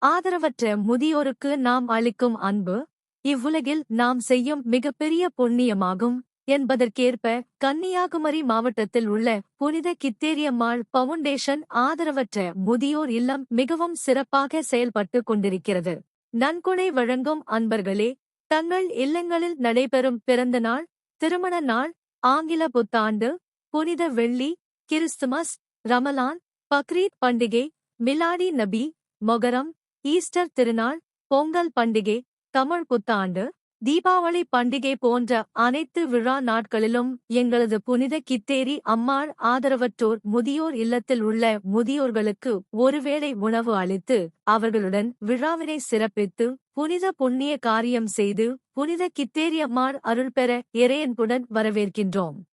ஆதரவற்ற முதியோருக்கு நாம் அளிக்கும் அன்பு இவ்வுலகில் நாம் செய்யும் மிகப்பெரிய புண்ணியமாகும் என்பதற்கேற்ப கன்னியாகுமரி மாவட்டத்தில் உள்ள புனித கித்தேரியம்மாள் பவுண்டேஷன் ஆதரவற்ற முதியோர் இல்லம் மிகவும் சிறப்பாக செயல்பட்டு கொண்டிருக்கிறது. நன்கொடை வழங்கும் அன்பர்களே, தங்கள் இல்லங்களில் நடைபெறும் பிறந்த நாள், திருமண நாள், ஆங்கில புத்தாண்டு, புனித வெள்ளி, கிறிஸ்துமஸ், ரமலான், பக்ரீத் பண்டிகை, மிலாடி நபி, மொகரம், ஈஸ்டர் திருநாள், பொங்கல் பண்டிகை, தமிழ் புத்தாண்டு, தீபாவளி பண்டிகை போன்ற அனைத்து விழா நாட்களிலும் எங்களது புனித கித்தேரி அம்மாள் ஆதரவற்றோர் முதியோர் இல்லத்தில் உள்ள முதியோர்களுக்கு ஒருவேளை உணவு அளித்து அவர்களுடன் விழாவினை சிறப்பித்து புனித புண்ணிய காரியம் செய்து புனித கித்தேரியம்மாள் அருள் பெற இறையன்புடன் வரவேற்கின்றோம்.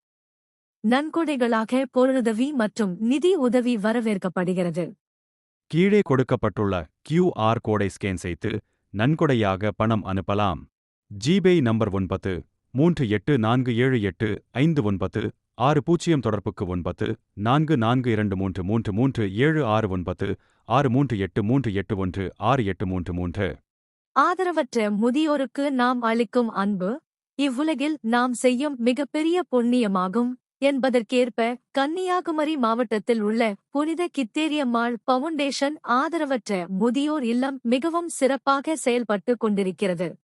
நன்கொடைகளாக பொருளுதவி மற்றும் நிதி உதவி வரவேற்கப்படுகிறது. கீழே கொடுக்கப்பட்டுள்ள QR கோடை ஸ்கேன் செய்து நன்கொடையாக பணம் அனுப்பலாம். ஜிபே நம்பர் 9347785960 தொடர்புக்கு 942323769638381633. ஆதரவற்ற முதியோருக்கு நாம் அளிக்கும் அன்பு இவ்வுலகில் நாம் செய்யும் மிகப்பெரிய புண்ணியமாகும் என்பதற்கேற்ப கன்னியாகுமரி மாவட்டத்தில் உள்ள புனித கித்தேரியம்மாள் பவுண்டேஷன் ஆதரவற்ற முதியோர் இல்லம் மிகவும் சிறப்பாக செயல்பட்டு கொண்டிருக்கிறது.